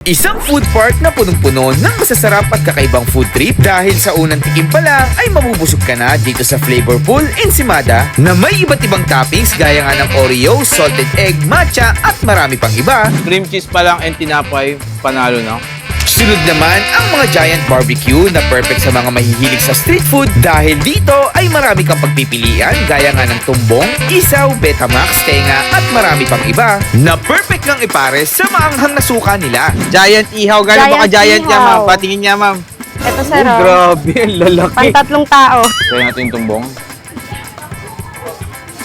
Isang food park na punong-puno ng masasarap at kakaibang food trip dahil sa unang tikim pa lang ay mabubusog ka na dito sa Flavorful Ensimada na may iba't ibang toppings gaya nga ng Oreo, salted egg, matcha at marami pang iba. Cream cheese pa lang and tinapay, panalo na. Sunod naman ang mga giant barbecue na perfect sa mga mahihilig sa street food dahil dito ay marami kang pagpipilian gaya nga ng tumbong, isaw, Betamax, tenga at marami pang iba na perfect ng ipares sa maanghang na suka nila. Giant ihaw, gano'n ba ka-giant niya, ma'am? Ihaw. Patingin niya, ma'am. Ito sir, Oh, grabe, ang lalaki. pang-tatlong tao. Try natin yung tumbong.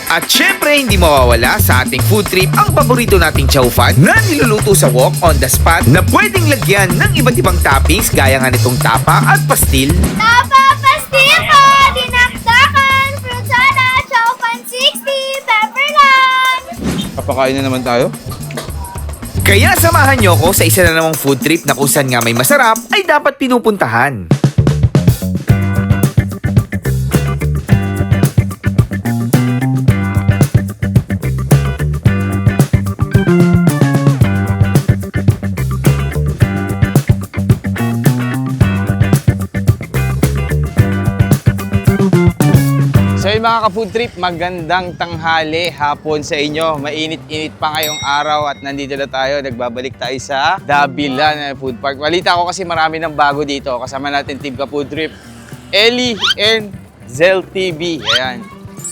At syempre hindi mawawala sa ating food trip ang paborito nating chow fan na niluluto sa wok on the spot na pwedeng lagyan ng iba't ibang toppings gaya nga nitong tapa at pastil. Tapa, pastil po, dinakdakan, fruit salad, chow fan 60, pepper lunch. Papakain na naman tayo. Kaya samahan nyo ko sa isa na namang food trip na kung saan nga may masarap ay dapat pinupuntahan. So yung mga ka-food trip, magandang tanghali, hapon sa inyo. Mainit-init pa ngayong araw at nandito na tayo. Nagbabalik tayo sa Davila na Food Park. Balita ko kasi marami ng bago dito. Kasama natin team ka-food trip, Ellie and Zel TV. Ayan.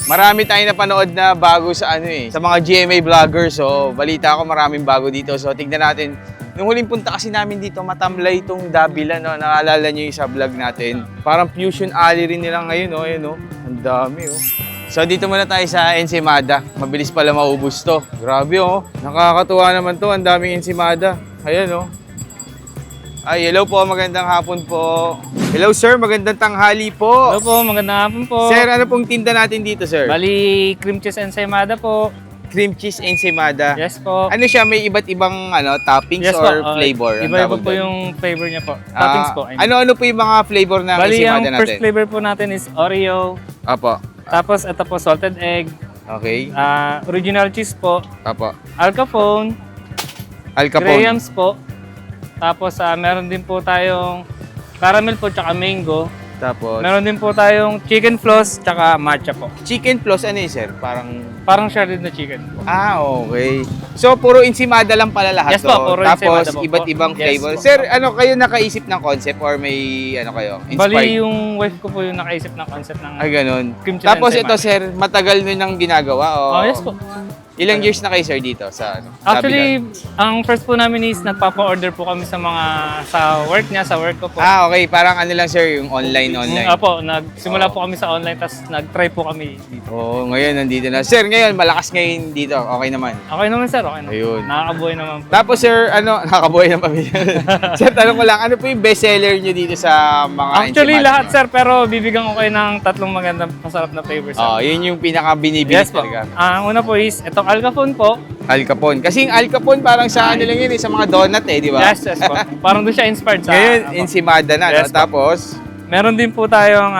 Marami tayong napanood na bago sa sa mga GMA vloggers. So balita ko maraming bago dito. So tignan natin. Nung huling punta kasi namin dito, matamlay itong Davila, no? Naalala nyo yung sa vlog natin. Parang Fusion Alley rin nila ngayon, no? Ayan, no? Ang dami, oh. So dito muna tayo sa Ensimada. Mabilis pala maubos to. Grabe, oh. Nakakatuwa naman to. Ang daming Ensimada. Ayan, oh. Ay, hello po. Magandang hapon po. Hello, sir. Magandang tanghali po. Hello po, magandang hapon po. Sir, ano pong tinda natin dito, sir? Bali, cream cheese ensaymada po. Cream cheese ensaymada. Yes po. Ano siya? May iba't ibang toppings Yes or po. flavor? Ang Iba-iba tawag po doon? yung flavor niya po. Toppings po. I mean. Ano-ano po yung mga flavor ng Bali, ensaymada yung natin? first flavor po natin is Oreo. Apo. Tapos, ito po, salted egg. Okay. Original cheese po. Apo. Al Capone. Al Capone. Grahams po. Tapos, meron din po tayong caramel po, tsaka mango. Tapos, Meron din po tayong chicken floss, tsaka matcha po. chicken plus ano yun, sir? Parang shredded na chicken po. Okay. So, puro ensimada lang pala lahat Yes po, to. puro Tapos, ensaymada po. iba't ibang Yes flavor. po. Sir, kayo nakaisip ng concept or may, kayo? Inspired? Bali, yung wife ko po yung nakaisip ng concept ng Ay, ganun. cream cheese Tapos ito, ensaymada. sir, matagal nyo nang ginagawa? O, Oh, yes po. Ilang years na kayo, sir, dito sa Actually, Davila? ang first po namin is nagpapa-order po kami sa work niya, sa work ko po. Okay. Parang ano lang, sir, yung online. Apo, nagsimula po kami sa online, tapos nag-try po kami dito. Ngayon, nandito na. Sir, ngayon, malakas ngayon dito. Okay naman. Okay naman sir, okay naman. Ayun. Nakakabuhay naman po. Tapos, sir, nakakabuhay ng pamilya. Sir, tanong ko lang, ano po yung best seller nyo dito sa mga Actually, ensaymada lahat nyo? sir, pero bibigyan ko kayo ng tatlong magandang masarap na flavors. Yun yung pinaka-binibili Yes po. talaga. Ang una po is itong Al Capone po. Al Capone. Kasi yung Al Capone parang sa ano lang yun, sa mga donut di ba? Yes, yes po. Parang doon siya inspired sa... Ngayon, Apo. ensimada na, Yes no? po. Tapos, Meron din po tayong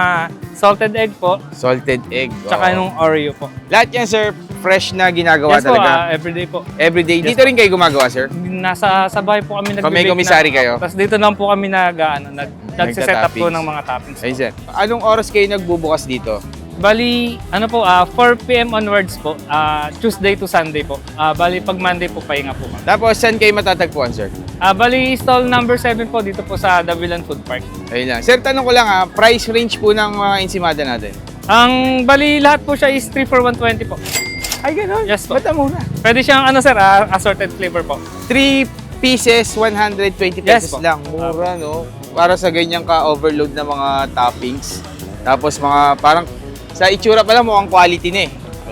salted egg po, salted egg. tsaka yung Oreo po. Lahat yan, sir, fresh na ginagawa Yes po, talaga. everyday po. Everyday. Yes Dito rin kayo gumagawa, sir? Nasa bahay po kami Pag may nag-bake komisari kayo? Tapos dito lang po kami nag-set up po Nagta-toppings. ng mga toppings. Ayun, sir. Anong oras kayo nagbubukas dito? Bali, 4 p.m. onwards po, Tuesday to Sunday po. Bali, pag Monday po, pahinga po kami. Tapos, saan kayo matatagpuan, sir? Bali, stall number 7 po dito po sa Davilan Food Park. Ayun lang. Sir, tanong ko lang price range po ng mga ensimada natin? Ang bali, lahat po siya is 3 for 120 po. Ay, gano'n? Yes po. Ba't muna? Pwede siyang, sir, assorted flavor po. 3 pieces, 120 pesos Yes po. lang. Mura, no? Para sa ganyan ka-overload na mga toppings. Tapos parang sa itsura pa lang mukhang quality na eh.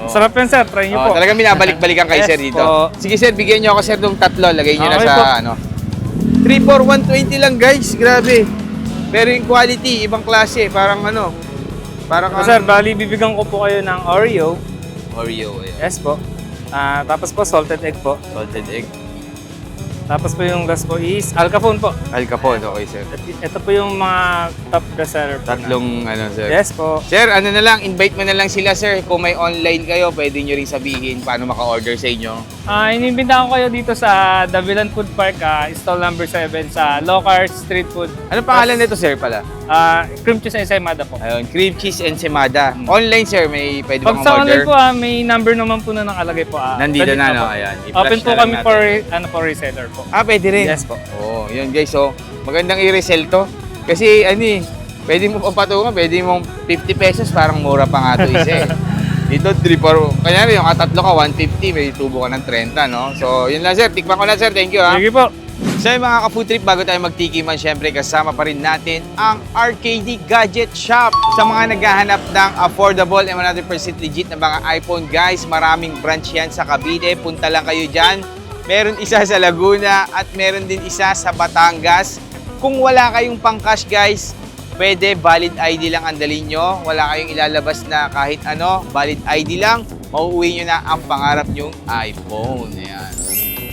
Sarap yan, sir. Try niyo po. Talagang binabalik-balikan kayo, Yes sir, dito. po. Sige, sir, bigyan niyo ako, sir, ng tatlo. Lagay niyo na Okay sa, po. 3 for 120 lang, guys. Grabe. Pero yung quality, ibang klase. Parang parang Sir, bali, bibigyan ko po kayo ng Oreo. Oreo, Yes po. Tapos po, salted egg po. salted egg. Tapos po yung last po is Al Capone po. Al Capone, okay sir. At ito po yung mga top bestseller po. Tatlong ano sir. Yes po. Sir, ano na lang, invite mo na lang sila sir. Kung may online kayo, pwede nyo rin sabihin paano maka-order sa inyo. Inimbita ko kayo dito sa Davilan Food Park, stall number 7 sa Locar Street Food. Ano pangalan nito sir pala? Cream cheese and ensaymada po. Ayun, cream cheese ensaymada. Online sir, may pwede Pag bang sa order? online po, may number naman po na nakalagay po. Nandito Pwede na, po. no? Ayan. I-flash Open po na lang kami natin. for reseller po. Pwede rin. Yes po. Oo, yun guys. So, magandang i-resell to. Kasi pwede mo papatungan, pwede mong 50 pesos, parang mura pa nga to isa eh. Dito, 3-4, kanyari yung katatlo ka, 150, may tubo ka ng 30, no? So, yun lang sir. Tikman ko na sir. Thank you ha. Sige po. So yung mga ka-food trip, bago tayo magtikiman, syempre kasama pa rin natin ang RKD Gadget Shop. Sa mga naghahanap ng affordable and 100% legit na mga iPhone, guys, maraming branch yan sa Cavite. Punta lang kayo dyan. Meron isa sa Laguna at meron din isa sa Batangas. Kung wala kayong pang-cash, guys, pwede valid ID lang ang dalhin nyo. Wala kayong ilalabas na kahit ano, valid ID lang. Mauuwi nyo na ang pangarap nyong iPhone. Ayan.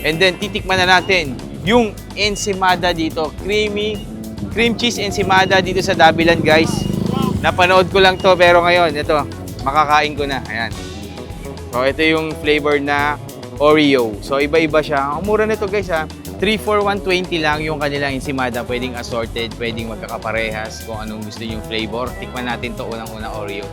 And then, titikman na natin yung ensaymada dito. Cream cheese ensaymada dito sa Dabilan, guys. Napanood ko lang to, pero ngayon, ito, makakain ko na. Ayan. So, ito yung flavor na Oreo. So, iba-iba siya. Ang mura nito, guys, ha. 3 for 120 lang yung kanilang ensaymada. Pwedeng assorted, pwedeng magkakaparehas kung anong gusto yung flavor. Tikman natin to unang-unang Oreo.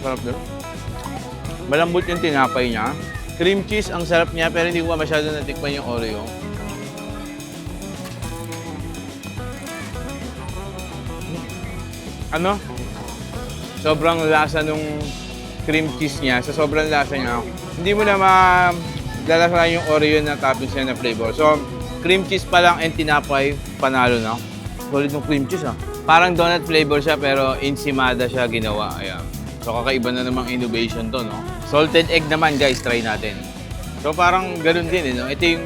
Sarap doon. Malambot yung tinapay niya. Cream cheese, ang sarap niya, pero hindi ko pa masyado natikman yung Oreo. Ano? Sobrang lasa nung cream cheese niya. Sa sobrang lasa niya, hindi mo na malalasahan yung Oreo na toppings niya na flavor. So, cream cheese pa lang and tinapay, panalo na. Solid ng cream cheese Parang donut flavor siya, pero ensaymada siya ginawa. Ayan. So, kakaiba na namang innovation to, no? Salted egg naman, guys, try natin. So, parang ganun din, no? Ito yung,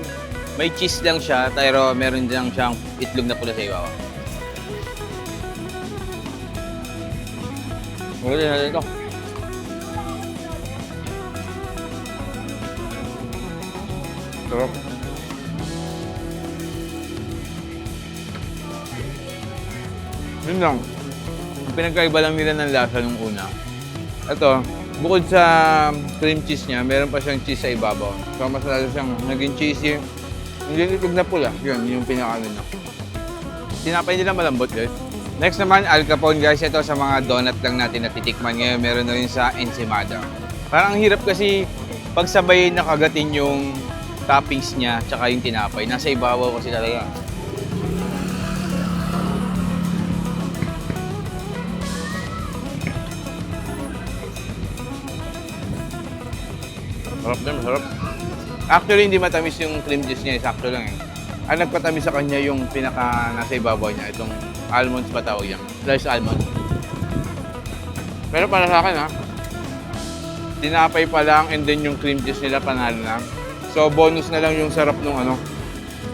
may cheese lang siya, pero meron lang siyang itlog na pula sa ibabaw. Ulit natin ito. Sarap. Yun lang. Ang pinagkaiba lang nila ng lasa nung una. Ito, bukod sa cream cheese niya, meron pa siyang cheese sa ibabaw. So, mas lalo siyang naging cheesy. Hindi itlog na pula. Yun, yung pinakaano na. Tinapay nila malambot, guys. Next naman, Al Capone, guys. Ito sa mga donut lang natin na titikman ngayon. Meron na rin sa ensaymada. Parang ang hirap kasi pagsabayin na kagatin yung toppings niya tsaka yung tinapay. Nasa ibabaw kasi talaga. Sarap din, masarap. Actually, hindi matamis yung cream cheese niya. Sakto lang eh. Ang nagpatamis sa kanya yung pinaka nasa ibabaw niya. Itong almonds pa tawag yan. Sliced almond. Pero para sa akin tinapay pa lang and then yung cream cheese nila panalo na. So bonus na lang yung sarap nung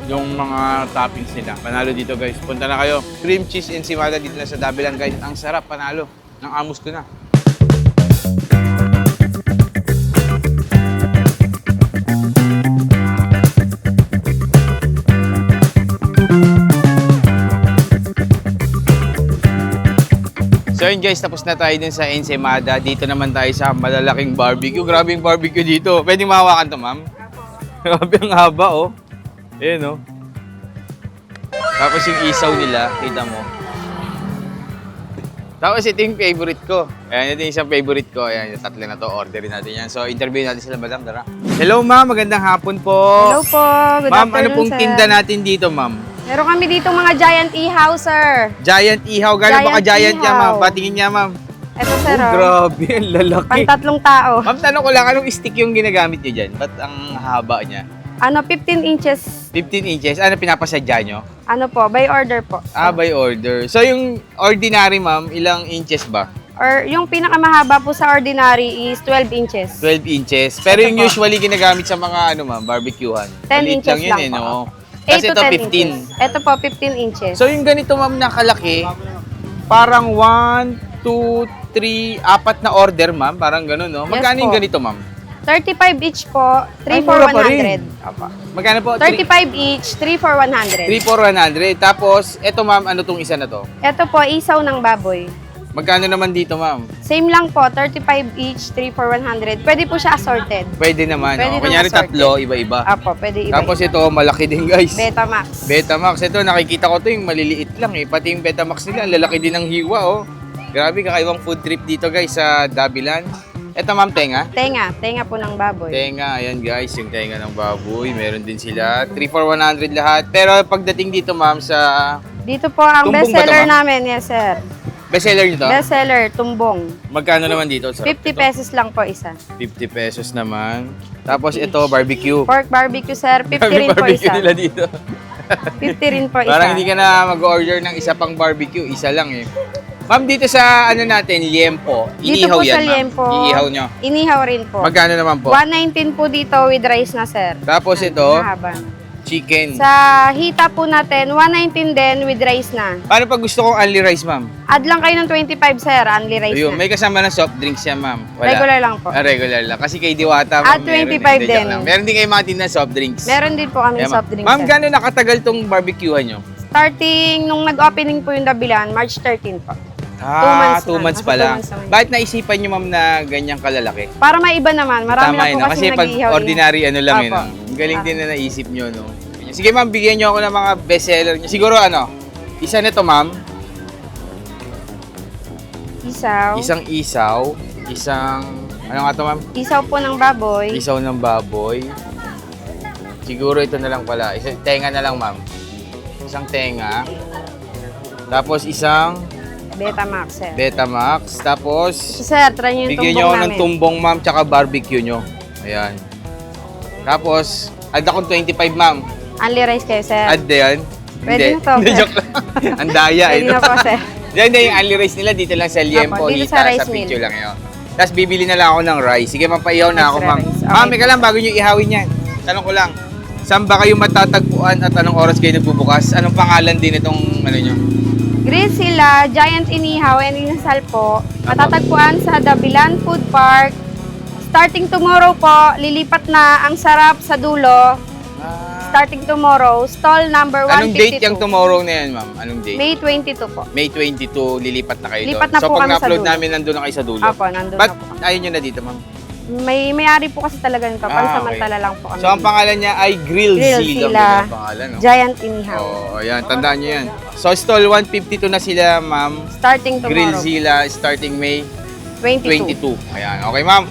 yung mga toppings nila. Panalo dito guys. Punta na kayo. Cream cheese ensaymada dito na sa Dabilan guys. Ang sarap, panalo. Nang amos ko na. So yun guys, tapos na tayo din sa ensaymada. Dito naman tayo sa malalaking barbecue. Grabe yung barbecue dito. Pwedeng mahawakan to, ma'am? Grabe ang haba, oh. Ayan, oh. Tapos yung isaw nila, kita mo. Tapos ito yung favorite ko. Ayan, ito yung isang favorite ko. Ayan, yung tatlo na to. Orderin natin yan. So, interview natin sila, madam. Tara. Hello, ma'am. Magandang hapon po. Hello po. Good Ma'am, ano afternoon, pong sir. tinda natin dito, ma'am? Meron kami dito mga giant ihaw, sir. Giant ihaw. Gano'n ba ka-giant Giant niya, ma'am? ihaw. Patingin niya, ma'am. Ito, sir. Oh, grabe. Ang lalaki. Pantatlong tao. Ma'am, tanong ko lang, anong stick yung ginagamit niyo dyan? Ba't ang haba niya? 15 inches. 15 inches? Ano, pinapasadya nyo? Ano po, by order po. By order. So, yung ordinary, ma'am, ilang inches ba? Or yung pinakamahaba po sa ordinary is 12 inches. 12 inches. Pero Ito yung po. usually ginagamit sa mga, ma'am, barbecuehan. 10 Maliit inches yun, lang po. no? 8 Kasi to ito, 10 15. inches. Ito po, 15 inches. So, yung ganito, ma'am, na kalaki, parang 1, 2, apat na order, ma'am. Parang gano'n, no? Yes Magkano yung po. ganito, ma'am? 35 each po, 3 Ay, for mura pa rin. 100. Opo. Magkano po? 35 each, 3 for 100. 3 for 100. Tapos, eto, ma'am, ano tong isa na to? Ito po, isaw ng baboy. Magkano naman dito, ma'am? Same lang po, 35 each, 3 for 100. Pwede po siya assorted. Pwede naman, Pwede no? Kunyari assorted. tatlo, iba-iba. Apo, pwede iba. Tapos ito, malaki din, guys. Betamax. Betamax. Ito, nakikita ko to yung maliliit lang eh. Pati yung Betamax nila, ang lalaki din ng hiwa, oh. Grabe, kakaibang food trip dito, guys, sa Dabilan. Ito, ma'am, tenga. Tenga po ng baboy. Tenga, ayan guys, yung tenga ng baboy. Meron din sila. 3 for 100 lahat. Pero pagdating dito, ma'am, sa Dito po ang Tumbong ba bestseller to, ma'am? namin, yes sir. bestseller nito, Bestseller, tumbong. magkano naman dito? Sarap 50 ito. pesos lang po isa. 50 pesos naman. Tapos ito, barbecue. Pork barbecue sir, 50 rin po Barbecue isa. nila dito. 50 rin po isa. Parang hindi ka na mag-order ng isa pang barbecue, isa lang eh. Ma'am, dito sa ano natin, liempo. Dito Inihaw po yan, sa ma'am. liempo. Iihaw nyo. Inihaw rin po. Magkano naman po? 119 po dito with rice na sir. Tapos ito, Mahaba. chicken. Sa hita po natin, 119 din with rice na. Paano pag gusto kong only rice, ma'am? Add lang kayo ng 25 sir, only rice Ayun, na. may kasama ng soft drinks yan, ma'am. Wala. Regular lang po. Regular lang. Kasi kay Diwata, At ma'am, meron 25 Hindi, joke din. lang. Meron din kayo mga tinda soft drinks. Meron din po kami Ayan, soft drinks. Ma'am, sir. gano'n nakatagal tong barbecuehan nyo? Starting nung nag-opening po yung Dabilan, March 13 po. 2 months na. pa lang. Nasa 2 months naman. Bakit naisipan nyo, ma'am, na ganyang kalalaki? Para may iba naman, marami Tama na yun, po no? kasi Kasi pag nag-iihaw. ordinary ano lang yun. Apo. No? Ang galing din na naisip nyo, no? Sige, ma'am, bigyan nyo ako ng mga bestseller nyo. Siguro ano, isa nito, ma'am, Isaw. isang isaw, isang, ano nga to, ma'am? Isaw po ng baboy. Isaw ng baboy. Siguro ito na lang pala. Tenga na lang, ma'am. Isang tenga. Tapos isang Betamax, sir. Betamax. Tapos, Sir, try nyo yung bigyan tumbong nyo ako ng namin. tumbong, ma'am, tsaka barbecue nyo. Ayan. Tapos, add akong 25, ma'am. Only rice kayo, sir. Add yan. Pwede na to, Hindi, sir. joke lang. Ang daya, Pwede na po, sir. Hindi, yung only rice nila dito lang sa Liempo, Apo, dito Hita, sa rice sa mill. picture lang yun. Tapos bibili na lang ako ng rice. Sige, mapaihaw na ako, Extra ma'am. rice. Okay. Ma'am, ika lang, bago nyo ihawin yan. Tanong ko lang, saan ba kayo matatagpuan at anong oras kayo nagbubukas? Anong pangalan din itong ano nyo? Grill sila, Giant Inihaw, and Inasal po. Matatagpuan sa Dabilan Food Park. Starting tomorrow po, lilipat na ang sarap sa dulo. Starting tomorrow, stall number 152. Anong date yung tomorrow na yan, ma'am? Anong date? May 22 po. May 22, lilipat na kayo Lipat doon. na So, po pag kami sa na-upload dulo. namin, nandun na kayo sa dulo. Apo, nandun Ba't na po. ayaw nyo na dito, ma'am? May-ari po kasi talaga nito. Pansamantala lang po kami. So, ang pangalan niya ay Grill Grill Zilla. Zilla. Ang pangalan, no? Giant Inihaw. Oh, ayan, tandaan nyo yan. So, stall 152 na sila, ma'am. Starting Grill tomorrow. Zilla, starting May 22. 22. Ayan, okay, ma'am.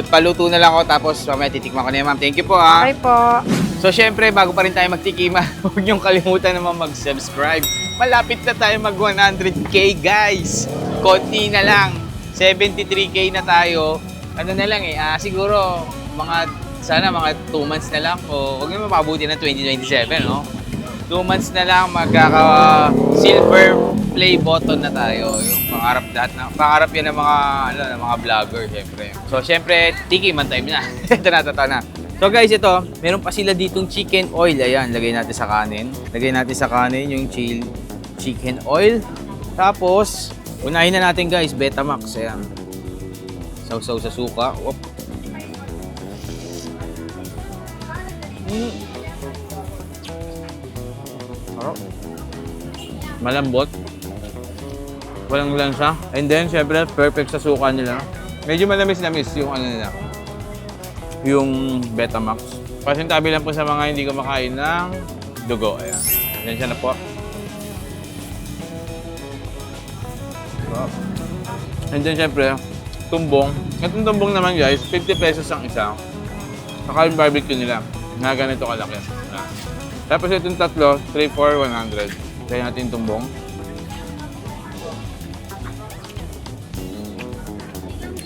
Paluto na lang ako, tapos mamaya titikman ko na yan, ma'am. Thank you po, ha. Okay po. So, syempre, bago pa rin tayo magtikima, huwag niyong kalimutan naman mag-subscribe. Malapit na tayo mag 100K, guys. Konti na lang. 73K na tayo. Ano na lang siguro, sana mga 2 months na lang. O huwag naman mapabuti ng 2027, no? 2 months na lang, magkaka-silver play button na tayo. Yung pangarap yan ng mga vlogger, syempre. So, syempre, tikiman time na. Ito na, totoo na. So guys, ito, meron pa sila ditong chicken oil. Ayan, lagay natin sa kanin. Lagay natin sa kanin yung chicken oil. Tapos, unahin na natin guys, Betamax. Ayan. Sausaw sa suka. Whoop. Sarap. Malambot. Walang lansa. And then, syempre, perfect sa suka nila. Medyo malamis-lamis yung ano nila. Yung Betamax. Pasintabi lang po sa mga hindi kumakain ng dugo. Ayan. Ayan siya na po. So, and then syempre, tumbong. Itong tumbong naman guys, 50 pesos ang isa. Saka yung barbecue nila. Na ganito kalaki. Ayan. Tapos itong tatlo, 3 for 100. Kaya natin yung tumbong.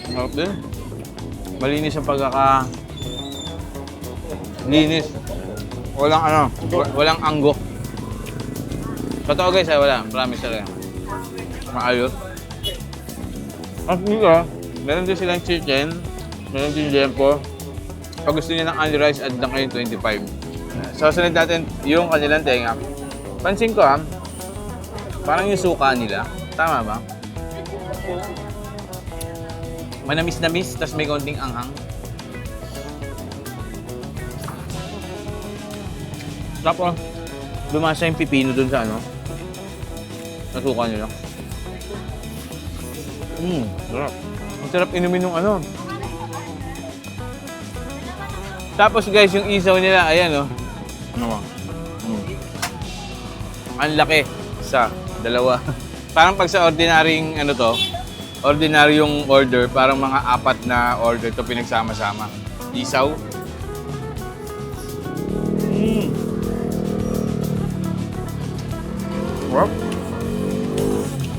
Sarap din. Malinis ang linis. Walang walang anggo. Totoo guys, wala. Promise talaga. Maayos. At dito, meron din silang chicken, meron din liempo. Pag gusto niyo ng only rice, add lang kayo 25. So, sunod natin yung kanilang tenga. Pansin ko parang yung suka nila. Tama ba? Manamis-namis, tapos may konting anghang. Tapos, lumasa yung pipino dun sa ano. Nasuka nila. Sarap. Ang sarap inumin ng ano. Tapos guys, yung isaw nila, ayan oh. Ano ba? Ang laki. Isa, dalawa. Parang pag sa ordinaryong ano to, ordinaryong order, parang mga 4 na order to pinagsama-sama. Isaw. Wow.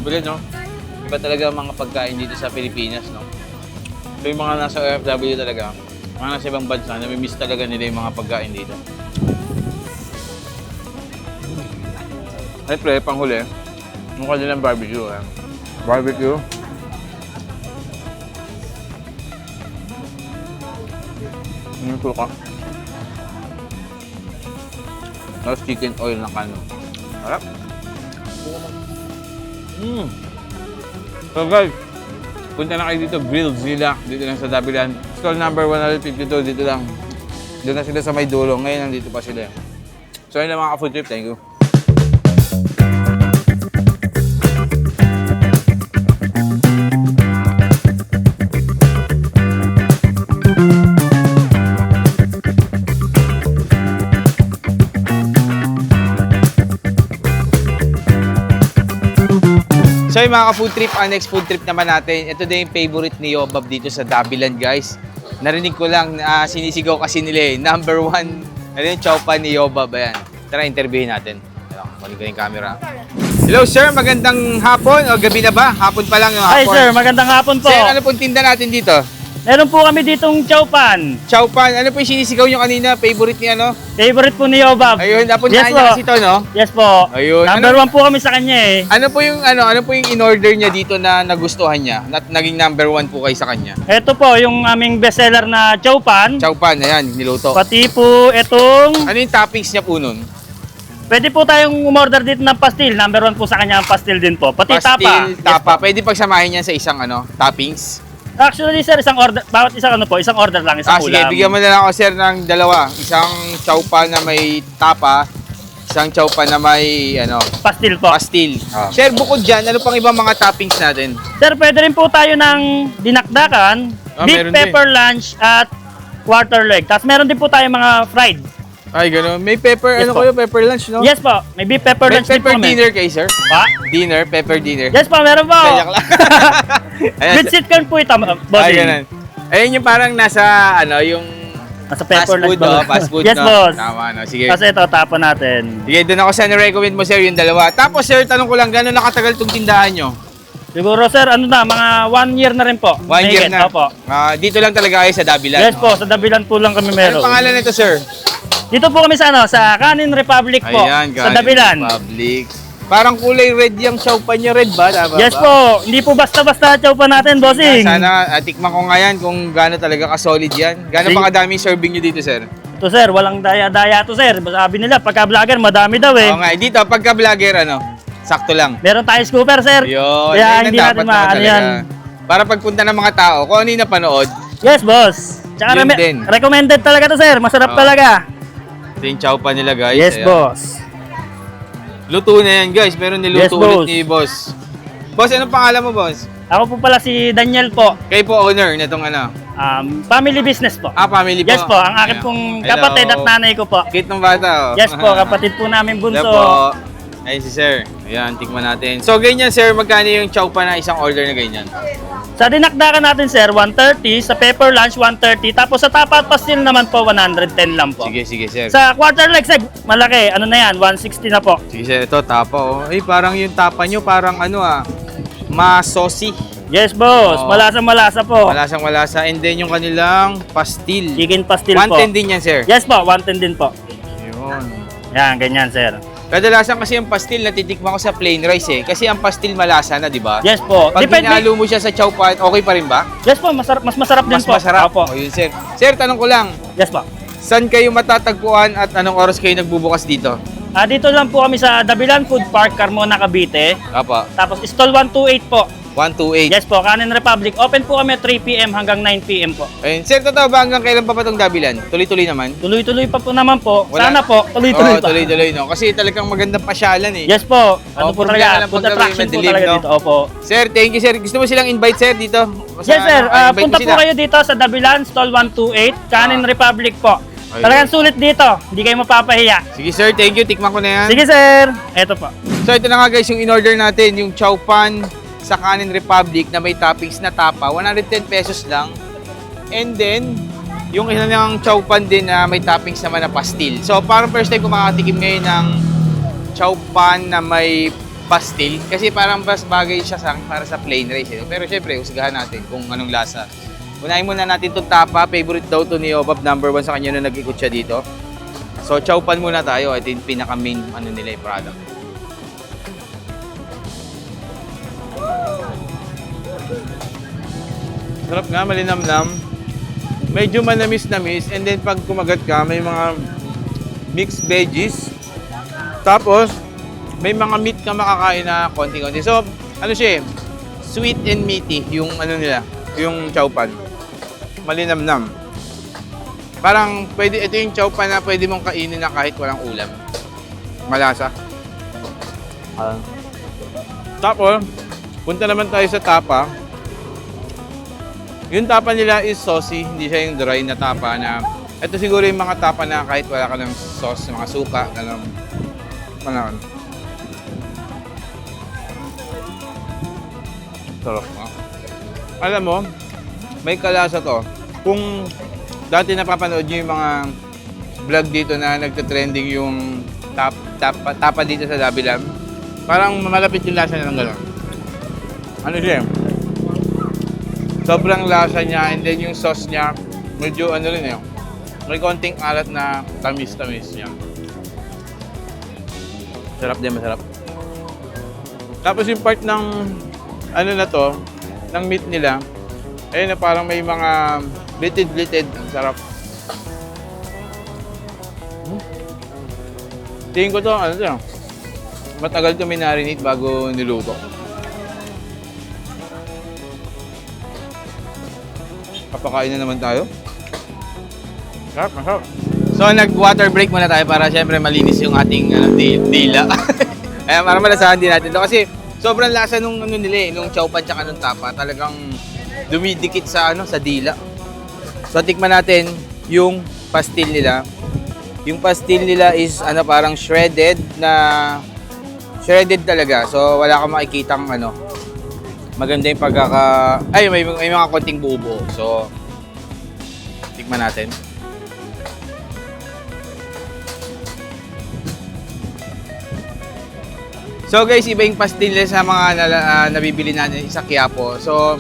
Bilis, no? Iba talaga ang mga pagkain dito sa Pilipinas, no? So yung mga nasa OFW talaga, mga nasa ibang bansa, namimiss talaga nila yung mga pagkain dito. Ay, pre, panghuli. Yung kanilang barbecue, eh. Barbecue. Yung suka. Tapos chicken oil na kano. Harap. So guys, punta na kayo dito, Grilled Zilla, dito lang sa Dabilan. Stall number 152, dito lang. Doon na sila sa may dulo. Ngayon, nandito pa sila. So yun lang mga ka-food trip. Thank you. So yung mga ka-food trip, ang next food trip naman natin, ito din yung favorite ni Yobab dito sa Dabilan, guys. Narinig ko lang, sinisigaw kasi nila eh. Number 1, ano yung chow pan ni Yobab, ayan. Tara, interviewin natin. Ayun, kunin ko yung camera. Hello sir, magandang hapon o gabi na ba? Hapon pa lang yung Hi hapon. sir, magandang hapon po. Sir, ano pong tinda natin dito? Meron po kami ditong chow pan. Chow pan, ano po yung sinisigaw nyo kanina? Favorite ni ano? Favorite po ni Yobab. Ayun, napuntahan Yes niya po. kasi ito, no? Yes po. Ayun. Number 1 po kami sa kanya eh. Ano po yung in-order niya dito na nagustuhan niya? Naging number 1 po kayo sa kanya? Ito po yung aming bestseller na chow pan. Chow pan, ayan, niluto. Pati po itong, Ano yung toppings niya po nun? pwede po tayong umorder dito ng pastil. Number 1 po sa kanya ang pastil din po. Pati Pastil, tapa. tapa. Pwede pagsamahin yan sa isang toppings? Actually sir, isang order, bawat isang isang order lang, isang Sige, ulam. bigyan mo na lang ako sir ng dalawa. Isang chow pan na may tapa, isang chow pan na may Pastil po. pastil. Sir, bukod dyan, ano pang ibang mga toppings natin? Sir, pwede rin po tayo ng dinakdakan, beef meron pepper lunch at quarter leg. Tapos meron din po tayo mga fried. Ay, gano'n. May pepper, Yes po. pepper lunch, no? Yes po, may beef pepper May lunch din po pepper kami. dinner kayo, sir? Pa? Dinner, pepper dinner. Yes po, meron po. Kaya lang. Ayan, With sweet corn po ito, Ay, bossing. ganun. Ayun yung parang nasa, yung Nasa fast pepper food, lunch no? Fast food, Yes, no? boss. Tama, no? Sige. Kasi ito, tapon natin. Sige, doon ako sa recommend mo, sir, yung dalawa. Tapos, sir, tanong ko lang, gano'n nakatagal itong tindahan nyo? Siguro, sir, mga 1 year na rin po. 1 year Mahigit, na. Opo. Dito lang talaga kayo sa Dabilan. Yes po, sa Dabilan po lang kami meron. Anong pangalan nito, sir? Dito po kami sa Kanin Republic po. Ayan, sa Kanin Dabilan. Republic. Parang kulay red yung chow pan niya, red ba? Tama Yes ba? po, hindi po basta-basta chow pa natin, bossing. Sana tikman ko nga yan kung gaano talaga ka-solid yan. Gaano Sige. pa kadaming serving nyo dito, sir? Ito sir, walang daya-daya to sir. Sabi nila, pagka-vlogger, madami daw eh. Oo nga, dito, pagka-vlogger, sakto lang. Meron tayo scooper sir. Yun, Kaya ayun hindi ang natin dapat naman maano talaga. yan. Para pagpunta ng mga tao, kung ano yung napanood, Yes boss. Tsaka Yun din. recommended talaga to sir, masarap Oo. talaga. ito yung chow pan nila, guys. Yes Ayan. boss. Luto na yan, guys. Pero niluto Yes, boss. ulit ni boss. Boss, anong pangalan mo, boss? Ako po pala si Daniel po. Kayo po owner nitong Family business po. family po. Yes po, ang akin Ayan. pong Hello. kapatid at nanay ko po. Cute ng bata, oh. Yes po, kapatid po namin bunso. Hello po. Ayun si sir. Ayan, tikman natin. So, ganyan, sir. Magkano yung chow pan na isang order na ganyan? Sa dinakdakan natin sir, 130. Sa pepper lunch, 130. Tapos sa tapa at pastil naman po, 110 lang po. Sige, sige, sir. Sa quarter leg, sir, malaki. Ano na yan? 160 na po. Sige, sir. Ito, tapa, oh. Ay, parang yung tapa nyo, parang ma-saucy. Yes, boss. Oo. Malasa-malasa po. Malasang malasa. And then yung kanilang pastil. Chicken pastil po. 110 din yan, sir. Yes po, 110 din po. Yun. Yan, ganyan, sir. Kadalasan kasi yung pastil, natitikman ko sa plain rice eh. Kasi ang pastil malasa na, di ba? Yes po. Pag hinalo mo siya sa chow pan, okay pa rin ba? Yes po, mas masarap din Mas po. masarap. Opo. O yun, sir. Sir, tanong ko lang. Yes po. Saan kayo matatagpuan at anong oras kayo nagbubukas dito? Dito lang po kami sa Dabilan Food Park, Carmona, Cavite. Apa. Tapos stall 128 po. 128. Yes po, Canin Republic. Open po kami 3 p.m. hanggang 9 p.m. po. Ayun. Sir, totoo ba hanggang kailan pa ba itong Dabilan? Tuloy-tuloy naman? Tuloy-tuloy pa po naman po. Wala. Sana po, tuloy-tuloy Oo, pa. tuloy-tuloy, no? Kasi talagang magandang pasyalan eh. Yes po. Ano po problema talaga? lang Food pag gawin attraction po madilim, talaga no? dito. Opo. Sir, thank you, sir. Gusto mo silang invite, sir, dito? Yes sir, invite mo punta sila. po kayo dito sa Dabilan, stall 128, Canin Republic po. Ayun. Talagang sulit dito, hindi kayo mapapahiya. Sige, sir. Thank you. Tikman ko na yan. Sige sir, eto po. So, ito na nga guys, yung in-order natin, yung chow pan sa Canin Republic na may toppings na tapa. 110 pesos lang. And then, yung isa ng chow pan din na may toppings naman na pastil. So, parang first time ko makatikim ngayon ng chow pan na may pastil. Kasi parang mas bagay siya para sa plain rice. Eh. Pero syempre, husgahan natin kung anong lasa. Unahin muna natin itong tapa. Favorite daw to ni Obab, number 1 sa kanya na nag-ikot siya dito. So, chow pan muna tayo. Ito yung pinaka-main nila yung product. Sarap nga, malinamnam. Medyo manamis-namis. And then pag kumagat ka, may mga mixed veggies. Tapos, may mga meat ka makakain na konti-konti. So, ano siya eh, sweet and meaty yung ano nila, yung chow pan. Malinamnam. Parang pwede, ito yung chow pan na pwede mong kainin na kahit walang ulam. Malasa. Tapos, punta naman tayo sa tapa. Yung tapa nila is saucy, hindi siya yung dry na tapa na... Ito siguro yung mga tapa na kahit wala ka ng sauce, mga suka, gano'n. Gano'n. Sarap mo. Alam mo, may kalasa to. Kung dati napapanood nyo yung mga vlog dito na nagte-trending yung tapa dito sa Dabilan, parang malapit yung lasa niya ng gano'n. Ano siya? Sobrang lasa niya, and then yung sauce niya, medyo ano rin eh, may konting alat na tamis-tamis niya. Sarap din, masarap. Tapos yung part ng, ano na to, ng meat nila, ayun na parang may mga blitted-blitted, ang sarap. Tingin ko to, ano to, matagal to minarinate bago niluto. Papakain na naman tayo. Sarap, masarap. So, nag-water break muna tayo para syempre malinis yung ating dila. Kaya para malasahan din natin to kasi sobrang lasa nung ano nila eh, nung chow pan tsaka nung tapa. Talagang dumidikit sa sa dila. So, tikman natin yung pastil nila. Yung pastil nila is parang shredded talaga. So, wala kang makikitang maganda yung ay, may mga konting buo-buo. So, tikman natin. So guys, iba yung pastil sa mga nabibili natin sa Quiapo. So,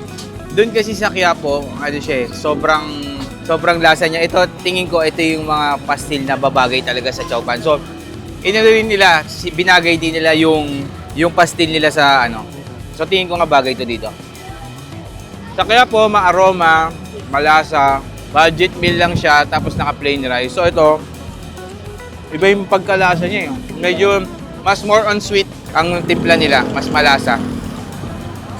doon kasi sa Quiapo, ano siya sobrang lasa niya. Ito, tingin ko, ito yung mga pastil na babagay talaga sa chow pan. So, rin nila, binagay din nila yung pastil nila sa So, tingin ko nga bagay ito dito. Sa Quiapo, ma-aroma, malasa, budget meal lang siya, tapos naka-plain rice. So, ito, iba yung pagkalasa niya. Medyo mas more on sweet ang timpla nila, mas malasa.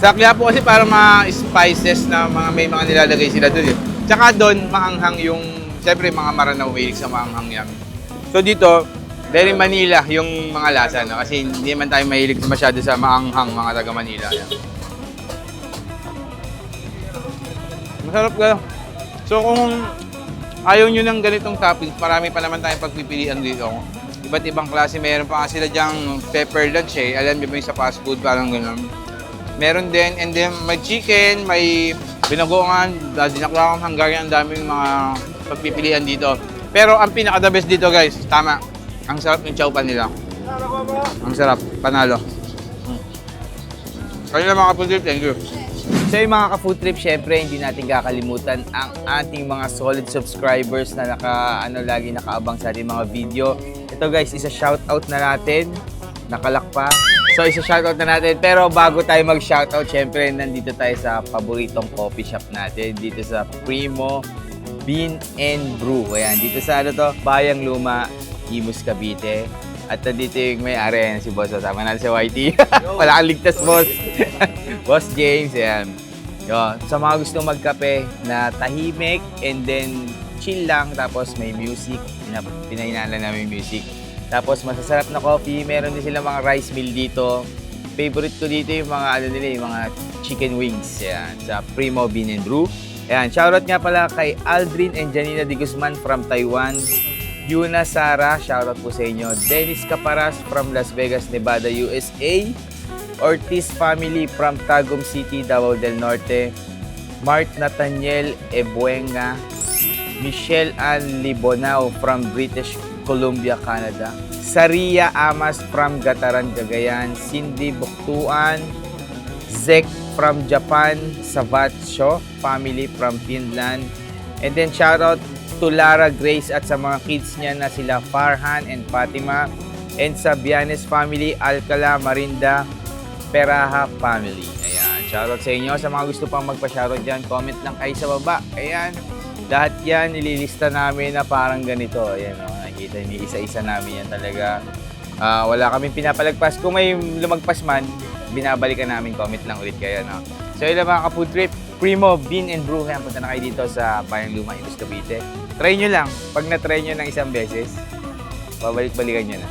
Sa Quiapo kasi parang mga spices na may mga nilalagay sila doon. Tsaka doon, maanghang yung, siyempre mga Maranao mahilig sa maanghang yan. So, dito, very Manila yung mga lasa, kasi hindi naman tayo mahilig masyado sa maanghang mga taga Manila. Yan. Masarap ka. So kung ayaw nyo ng ganitong toppings, marami pa naman tayong pagpipilian dito. Iba't ibang klase. Meron pa nga sila dyang pepper lunch eh. Alam nyo ba yung sa fast food, parang gano'n. Meron din, and then may chicken, may binagoongan, dinaklakang Hungarian, ang daming mga pagpipilian dito. Pero ang pinaka-the best dito guys, tama. Ang sarap yung chow pan nila. Ang sarap, panalo. Kaya mga ka-food trip, thank you. So yung mga ka-food trip, syempre hindi natin kakalimutan ang ating mga solid subscribers na lagi nakaabang sa ating mga video. Ito guys, isa-shoutout na natin. Nakalak pa. So isa-shoutout na natin. Pero bago tayo mag-shoutout, syempre nandito tayo sa paboritong coffee shop natin. Dito sa Primo Bean and Brew. Ayan, dito sa Bayang Luma, Imus, Cavite. At dito yung may-ari, si Boss. Sama natin si YT. Wala kang ligtas, Boss. Boss James, ayan. Yo, sa mga gusto magkape na tahimik and then chill lang, tapos may music, pinahinaan namin yung music. Tapos masasarap na coffee, meron din sila mga rice meal dito. Favorite ko dito yung mga ano nila, yung mga chicken wings. Ayan, sa Primo Bean and Brew. Ayan, shoutout nga pala kay Aldrin and Janina de Guzman from Taiwan. Yuna Sara, shoutout po sa inyo. Dennis Caparas from Las Vegas, Nevada, USA. Ortiz family from Tagum City, Davao del Norte. Mart Nathaniel Ebuenga. Michelle Ann Libonao from British Columbia, Canada. Saria Amas from Gataran, Cagayan. Cindy Buktuan. Zek from Japan. Savatso family from Finland. And then shoutout to Lara Grace at sa mga kids niya na sila Farhan and Fatima. And sa Bianes family, Alcala, Marinda, Peraha family. Ayan, shoutout sa inyo. Sa mga gusto pang magpa-shoutout dyan, comment lang kayo sa baba. Ayan, lahat yan nililista namin na parang ganito. Ayan, o, nakikita niyo, isa-isa namin yan talaga. Wala kaming pinapalagpas. Kung may lumagpas man, binabalikan namin, comment lang ulit kayo. No? So yun lang mga ka-food trip, Primo Bean and Brew. Ayan, punta na kayo dito sa Bayang Luma, Ilos, Cavite. Try nyo lang. Pag na-try nyo ng isang beses, babalik-balikan nyo na.